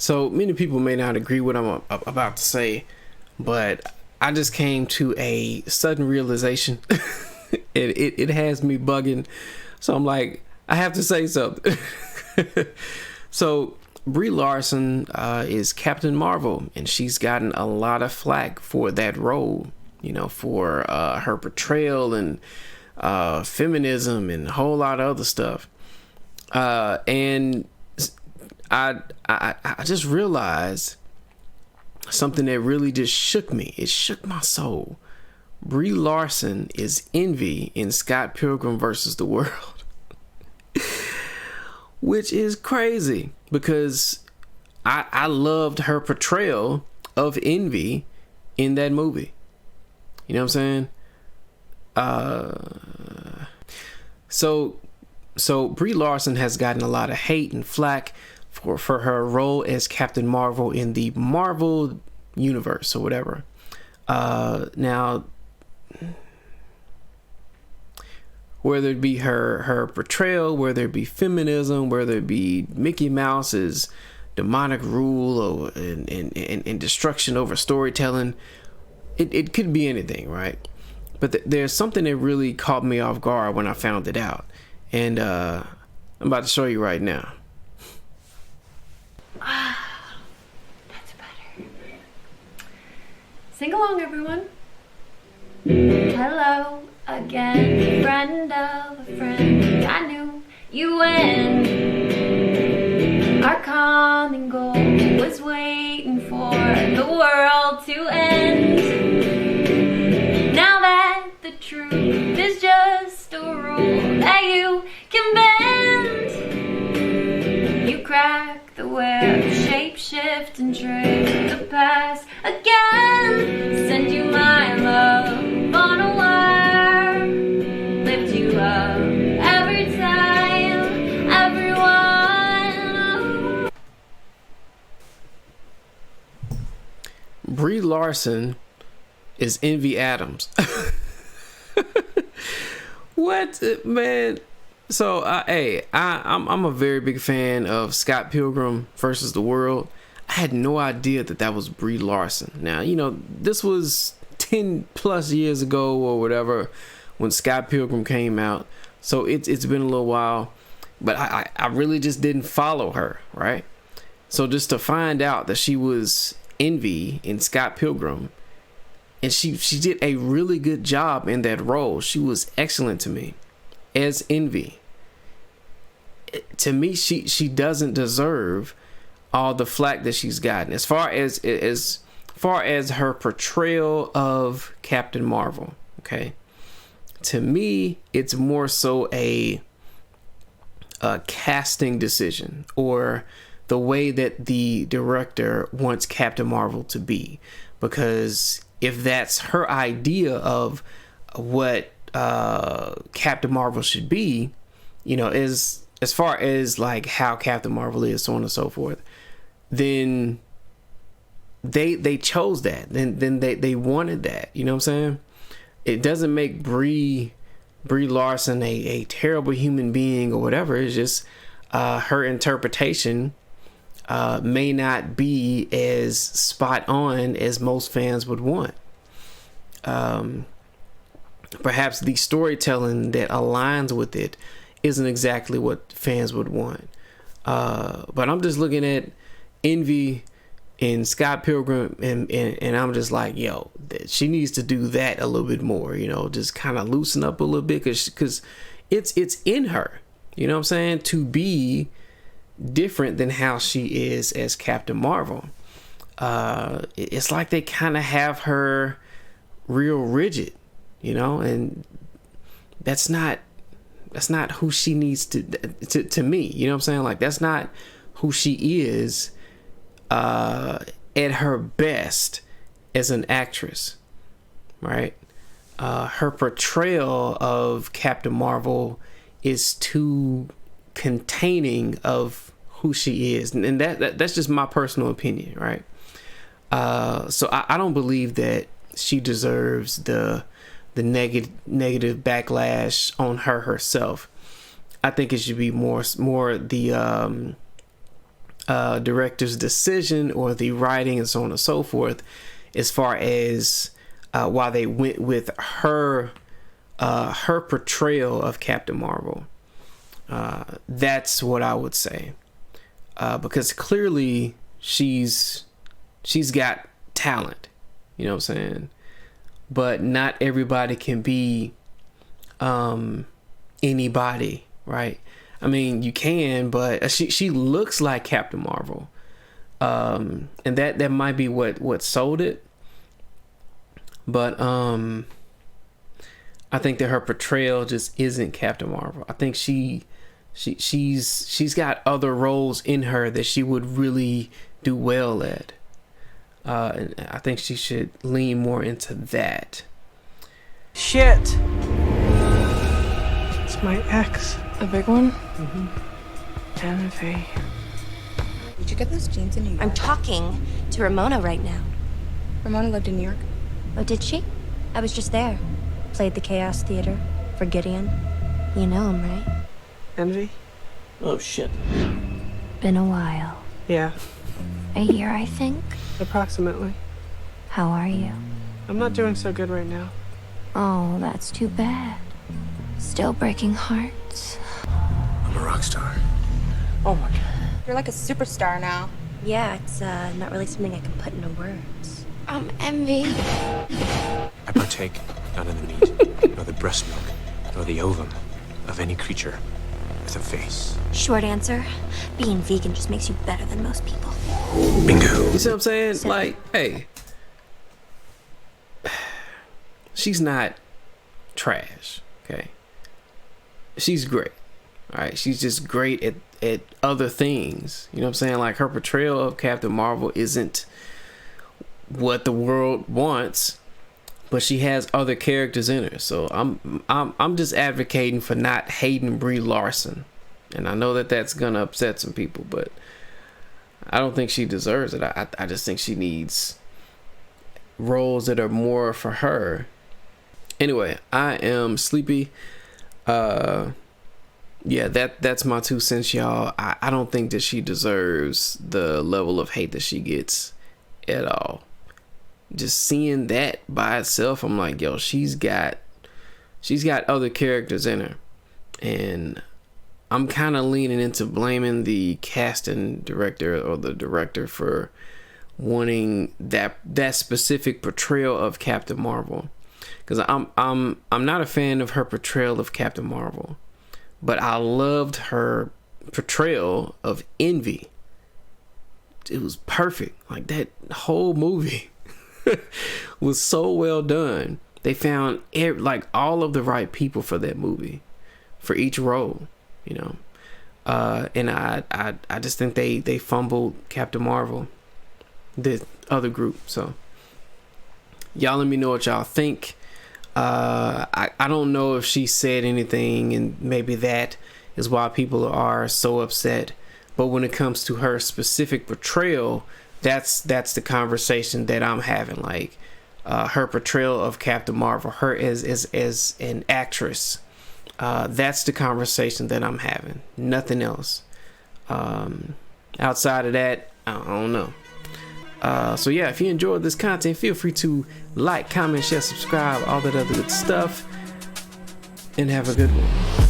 So many people may not agree with what I'm about to say, but I just came to a sudden realization. It has me bugging. So I'm like, I have to say something. So Brie Larson is Captain Marvel, and she's gotten a lot of flack for that role, you know, for her portrayal and feminism and a whole lot of other stuff. And I just realized something that really just shook me. It shook my soul. Brie Larson is Envy in Scott Pilgrim versus the World. Which is crazy because I loved her portrayal of Envy in that movie. You know what I'm saying? So Brie Larson has gotten a lot of hate and flack for her role as Captain Marvel in the Marvel universe or whatever. Now, whether it be her portrayal, whether it be feminism, whether it be Mickey Mouse's demonic rule and destruction over storytelling, it could be anything, right? But there's something that really caught me off guard when I found it out, and I'm about to show you right now. That's better. Sing along, everyone. Hello again, friend of a friend. I knew you when our common goal was waiting for the world to end. Now that the truth is just a rule that you can bend, you crack the web, shape shift and trade the past again. Send you my love on a wire, lift you up every time, everyone. Brie Larson is Envy Adams. What, man? So, I'm a very big fan of Scott Pilgrim versus the World. I had no idea that was Brie Larson. Now, you know, this was 10 plus years ago or whatever when Scott Pilgrim came out. So it's been a little while, but I really just didn't follow her, right? So just to find out that she was Envy in Scott Pilgrim, and she did a really good job in that role. She was excellent to me as Envy. To me, she doesn't deserve all the flack that she's gotten as far as her portrayal of Captain Marvel. Okay, to me, it's more so a casting decision or the way that the director wants Captain Marvel to be, because if that's her idea of what Captain Marvel should be, you know, as far as like how Captain Marvel is, so on and so forth, then they chose that. Then they wanted that. You know what I'm saying? It doesn't make Brie Larson a terrible human being or whatever. It's just her interpretation may not be as spot on as most fans would want. Perhaps the storytelling that aligns with it isn't exactly what fans would want. But I'm just looking at Envy in Scott Pilgrim, and I'm just like, yo, she needs to do that a little bit more, you know, just kind of loosen up a little bit, because it's in her, you know what I'm saying, to be different than how she is as Captain Marvel. It's like they kind of have her real rigid, you know, and that's not who she needs to me, you know what I'm saying? Like, that's not who she is at her best as an actress, right? Her portrayal of Captain Marvel is too containing of who she is, and that's just my personal opinion, right? So I don't believe that she deserves the negative backlash on her herself. I think it should be more the director's decision or the writing and so on and so forth, as far as why they went with her portrayal of Captain Marvel. That's what I would say, because clearly she's got talent, you know what I'm saying, but not everybody can be anybody, right? I mean, you can, but she looks like Captain Marvel, and that might be what sold it. But I think that her portrayal just isn't Captain Marvel. I think she's got other roles in her that she would really do well at. And I think she should lean more into that. Shit! It's my ex. A big one? Mm-hmm. Envy. Did you get those jeans in New York? I'm talking to Ramona right now. Ramona lived in New York. Oh, did she? I was just there. Played the Chaos Theater for Gideon. You know him, right? Envy? Oh, shit. Been a while. Yeah, A year, I think. approximately. How are you? I'm not doing so good right now. Oh, that's too bad. Still breaking hearts. I'm a rock star. Oh my god. You're like a superstar now. Yeah, it's not really something I can put into words. Envy. I partake not in the meat, nor the breast milk, nor the ovum of any creature with a face. Short answer, being vegan just makes you better than most people. Bingo. You see what I'm saying? Like, hey, she's not trash, okay? She's great, all right? She's just great at other things. You know what I'm saying? Like, her portrayal of Captain Marvel isn't what the world wants, but she has other characters in her. So I'm just advocating for not hating Brie Larson. And I know that that's gonna upset some people, but I don't think she deserves it. I just think she needs roles that are more for her. Anyway, I am sleepy. Yeah, that's my 2 cents, y'all. I don't think that she deserves the level of hate that she gets at all. Just seeing that by itself, I'm like, yo, she's got other characters in her, and I'm kind of leaning into blaming the casting director or the director for wanting that specific portrayal of Captain Marvel, because I'm not a fan of her portrayal of Captain Marvel, but I loved her portrayal of Envy. It was perfect. Like, that whole movie was so well done. They found like all of the right people for that movie, for each role, you know. And I just think they fumbled Captain Marvel, the other group. So y'all let me know what y'all think. I don't know if she said anything, and maybe that is why people are so upset. But when it comes to her specific portrayal, that's the conversation that I'm having. Like, her portrayal of Captain Marvel, her as an actress, that's the conversation that I'm having. Nothing else. Outside of that, I don't know. So yeah, if you enjoyed this content, feel free to like, comment, share, subscribe, all that other good stuff, and have a good one.